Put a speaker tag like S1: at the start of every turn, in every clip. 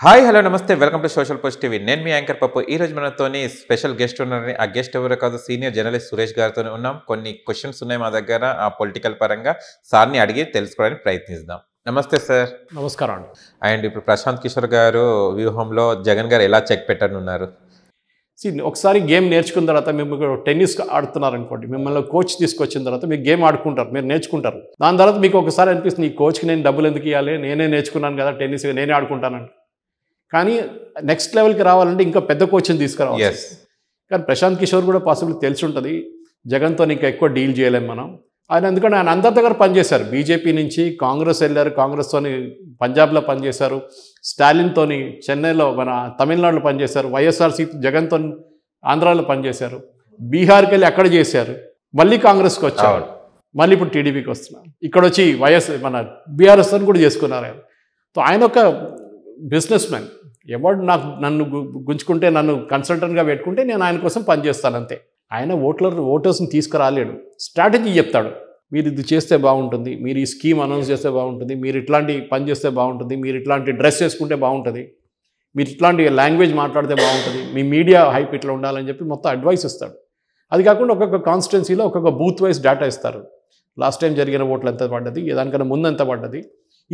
S1: Hi hello నమస్తే welcome to social post TV. నేను మీ anchor పప్పు. ఈ రోజు మనతోని స్పెషల్ గెస్ట్ ఉన్నారని, ఆ గెస్ట్ ఎవరో కాదు, సీనియర్ జర్నలిస్ట్ సురేష్ గారితో ఉన్నాం. కొన్ని క్వశ్చన్స్ ఉన్నాయి మా దగ్గర, ఆ పొలిటికల్ పరంగా సార్ని అడిగి తెలుసుకోవడానికి ప్రయత్నిద్దాం. నమస్తే సార్.
S2: నమస్కారం అండి.
S1: అండ్ ఇప్పుడు ప్రశాంత్ కిషోర్ గారు వ్యూహంలో జగన్ గారు ఎలా చెక్ పెట్టనున్నారు?
S2: ఒకసారి గేమ్ నేర్చుకున్న తర్వాత మేము టెన్నిస్ ఆడుతున్నారు అనుకోండి, మిమ్మల్ని కోచ్ తీసుకొచ్చిన తర్వాత మీరు గేమ్ ఆడుకుంటారు, మీరు నేర్చుకుంటారు. దాని తర్వాత మీకు ఒకసారి అనిపిస్తుంది, ఈ కోచ్కి నేను డబ్బులు ఎందుకు ఇవ్వాలి, నేనే నేర్చుకున్నాను కదా టెన్నిస్, నేనే ఆడుకుంటానని. కానీ నెక్స్ట్ లెవెల్కి రావాలంటే ఇంకా పెద్ద కోచ్ని తీసుకురావాలి. కానీ ప్రశాంత్ కిషోర్ కూడా పాసిబుల్ తెలిసి ఉంటుంది, జగన్తో ఇంకా ఎక్కువ డీల్ చేయలేము మనం. ఎందుకంటే ఆయన అందరి దగ్గర పనిచేశారు. బీజేపీ నుంచి కాంగ్రెస్ వెళ్ళారు, కాంగ్రెస్తోని పంజాబ్లో పనిచేశారు, స్టాలిన్తోని చెన్నైలో మన తమిళనాడులో పనిచేశారు, వైఎస్ఆర్సీపీ జగన్తో ఆంధ్రాలో పనిచేశారు, బీహార్కి వెళ్ళి అక్కడ చేశారు, మళ్ళీ కాంగ్రెస్కి వచ్చారు, మళ్ళీ ఇప్పుడు టీడీపీకి వస్తున్నారు, ఇక్కడ వచ్చి మన బీఆర్ఎస్తో కూడా చేసుకున్నారు. ఆయన ఒక బిజినెస్ మ్యాన్. ఎవడు నన్ను గుంజుకుంటే, నన్ను కన్సల్టెంట్గా పెట్టుకుంటే నేను ఆయన కోసం పనిచేస్తాను అంతే. ఆయన ఓటర్స్ని తీసుకురాలేడు, స్ట్రాటజీ చెప్తాడు. మీరు ఇది చేస్తే బాగుంటుంది, మీరు ఈ స్కీమ్ అనౌన్స్ చేస్తే బాగుంటుంది, మీరు ఇట్లాంటి పని చేస్తే బాగుంటుంది, మీరు ఇట్లాంటి డ్రెస్ వేసుకుంటే బాగుంటుంది, మీరు ఇట్లాంటి లాంగ్వేజ్ మాట్లాడితే బాగుంటుంది, మీ మీడియా హైప్ ఇట్లా ఉండాలని చెప్పి మొత్తం అడ్వైస్ ఇస్తాడు. అది కాకుండా ఒక్కొక్క కాన్స్టిట్యున్సీలో ఒక్కొక్క బూత్ వైజ్ డేటా ఇస్తారు. లాస్ట్ టైం జరిగిన ఓట్లు ఎంత పడ్డది, దానికన్నా ముందు ఎంత పడ్డది,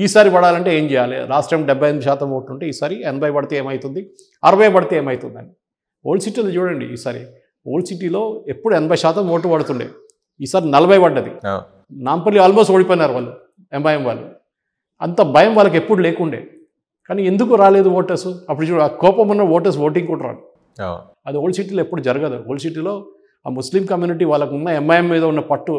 S2: ఈసారి పడాలంటే ఏం చేయాలి, లాస్ట్ టైం 78% ఓట్లు ఉంటే ఈసారి 80 పడితే ఏమవుతుంది, 60 పడితే ఏమవుతుందని. ఓల్డ్ సిటీలో చూడండి, ఈసారి ఓల్డ్ సిటీలో ఎప్పుడు 80% ఓటు పడుతుండే, ఈసారి 40 పడ్డది. నాంపల్లి ఆల్మోస్ట్ ఓడిపోయినారు వాళ్ళు, ఎంఐఎం వాళ్ళు. అంత భయం వాళ్ళకి ఎప్పుడు లేకుండే. కానీ ఎందుకు రాలేదు ఓటర్స్? అప్పుడు చూడు, ఆ కోపం ఉన్న ఓటర్స్ ఓటింగ్ కూడా రాదు. అది ఓల్డ్ సిటీలో ఎప్పుడు జరగదు. ఓల్డ్ సిటీలో ఆ ముస్లిం కమ్యూనిటీ వాళ్ళకు ఉన్న ఎంఐఎం మీద ఉన్న పట్టు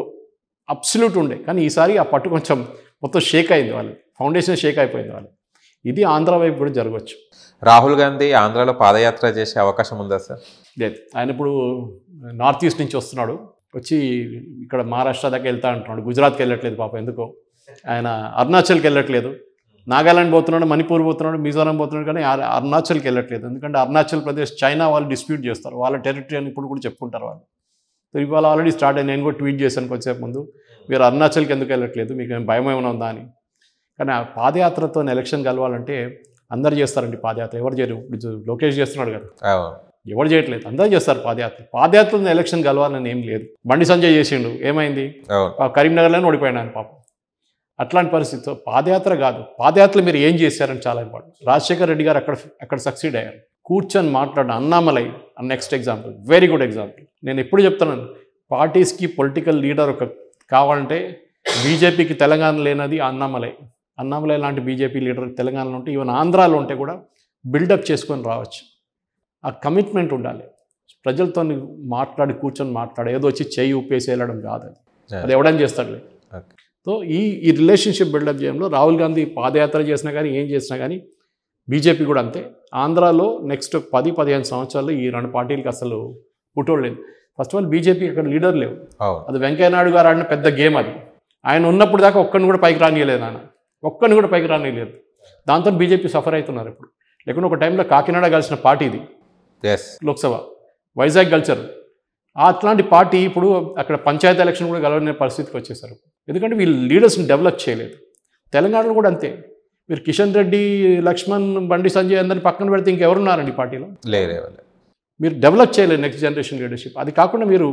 S2: అబ్సల్యూట్ ఉండే. కానీ ఈసారి ఆ పట్టు కొంచెం మొత్తం షేక్ అయింది, వాళ్ళు ఫౌండేషన్ షేక్ అయిపోయింది వాళ్ళు. ఇది ఆంధ్ర వైపు కూడా జరగవచ్చు.
S1: రాహుల్ గాంధీ ఆంధ్రాలో పాదయాత్ర చేసే అవకాశం ఉందా సార్?
S2: లేదు, ఆయన ఇప్పుడు నార్త్ ఈస్ట్ నుంచి వస్తున్నాడు, వచ్చి ఇక్కడ మహారాష్ట్ర దాకా వెళ్తా అంటున్నాడు. గుజరాత్కి వెళ్ళట్లేదు పాపం, ఎందుకో. ఆయన అరుణాచల్కి వెళ్ళట్లేదు, నాగాలాండ్ పోతున్నాడు, మణిపూర్ పోతున్నాడు, మిజోరాం పోతున్నాడు, కానీ అరుణాచల్కి వెళ్ళట్లేదు. ఎందుకంటే అరుణాచల్ ప్రదేశ్ చైనా వాళ్ళు డిస్ప్యూట్ చేస్తారు, వాళ్ళ టెరిటరీ అని ఇప్పుడు కూడా చెప్పుకుంటారు వాళ్ళు. ఇవాళ ఆల్రెడీ స్టార్ట్ అయ్యి, నేను కూడా ట్వీట్ చేశాను కొంచెంసేపు ముందు, మీరు అరుణాచల్కి ఎందుకు వెళ్ళట్లేదు, మీకు భయం ఏమైనా ఉందా అని. కానీ ఆ పాదయాత్రతో ఎలక్షన్ కలవాలంటే అందరు చేస్తారండి పాదయాత్ర. ఎవరు చేయరు? లోకేష్ చేస్తున్నాడు కదా, ఎవరు చేయట్లేదు, అందరూ చేస్తారు పాదయాత్ర. పాదయాత్రతో ఎలక్షన్ కలవాలని ఏం లేదు. బండి సంజయ్ చేసిండు, ఏమైంది? కరీంనగర్లోనే ఓడిపోయాడు ఆయన పాపం. అట్లాంటి పరిస్థితితో పాదయాత్ర కాదు, పాదయాత్రలో మీరు ఏం చేశారని చాలా ఇంపార్టెంట్. రాజశేఖర్ రెడ్డి గారు అక్కడ సక్సీడ్ అయ్యారు. కూర్చొని మాట్లాడిన Annamalai next example, very good example. నేను ఎప్పుడు చెప్తున్నాను, పార్టీస్కి పొలిటికల్ లీడర్ కావాలంటే బీజేపీకి తెలంగాణ లేనది అన్నామలై లాంటి బీజేపీ లీడర్ తెలంగాణలో ఉంటే, ఈవెన్ ఆంధ్రాలో ఉంటే కూడా బిల్డప్ చేసుకొని రావచ్చు. ఆ కమిట్మెంట్ ఉండాలి. ప్రజలతో కూర్చొని మాట్లాడే, ఏదో వచ్చి చేయి ఊపేసి వెళ్ళడం కాదు. అది ఎవడని చేస్తాడులే. సో ఈ రిలేషన్షిప్ బిల్డప్ చేయడంలో రాహుల్ గాంధీ పాదయాత్ర చేసినా కానీ, ఏం చేసినా కానీ, బీజేపీ కూడా అంతే. ఆంధ్రాలో నెక్స్ట్ 10-15 సంవత్సరాల్లో ఈ రెండు పార్టీలకి అసలు పుట్టోలేదు. ఫస్ట్ ఆఫ్ ఆల్ బీజేపీ అక్కడ లీడర్ లేవు. అది వెంకయ్యనాయుడు గారు ఆడిన పెద్ద గేమ్ అది. ఆయన ఉన్నప్పుడు దాకా ఒక్కరిని కూడా పైకి రానియలేదు, ఒక్కరిని కూడా పైకి రానియలేదు. దాంతో బీజేపీ సఫర్ అవుతున్నారు ఇప్పుడు. లేకుంటే ఒక టైంలో కాకినాడ కలిసిన పార్టీ ఇది, లోక్సభ, వైజాగ్ గెలిచారు. అట్లాంటి పార్టీ ఇప్పుడు అక్కడ పంచాయతీ ఎలక్షన్ కూడా గెలవని పరిస్థితికి వచ్చేసారు. ఎందుకంటే వీళ్ళు లీడర్స్ని డెవలప్ చేయలేదు. తెలంగాణలో కూడా అంతే. మీరు కిషన్ రెడ్డి, లక్ష్మణ్, బండి సంజయ్ అందరిని పక్కన పెడితే ఇంకెవరున్నారండి పార్టీలో? మీరు డెవలప్ చేయలేదు నెక్స్ట్ జనరేషన్ లీడర్షిప్. అది కాకుండా మీరు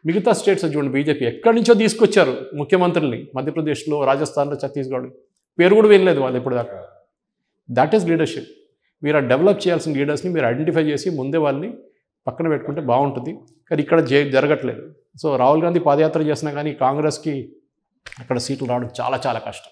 S2: మిగతా స్టేట్స్ చూడండి, బీజేపీ ఎక్కడి నుంచో తీసుకొచ్చారు ముఖ్యమంత్రుల్ని, మధ్యప్రదేశ్లో, రాజస్థాన్లో, ఛత్తీస్గఢ్, పేరు కూడా వినలేదు వాళ్ళు ఇప్పుడు దాకా. That is leadership. మీరు ఆ డెవలప్ చేయాల్సిన లీడర్స్ని మీరు ఐడెంటిఫై చేసి ముందే వాళ్ళని పక్కన పెట్టుకుంటే బాగుంటుంది. కానీ ఇక్కడ జరగట్లేదు. సో రాహుల్ గాంధీ పాదయాత్ర చేసినా కానీ కాంగ్రెస్కి అక్కడ సీట్లు రావడం చాలా చాలా కష్టం.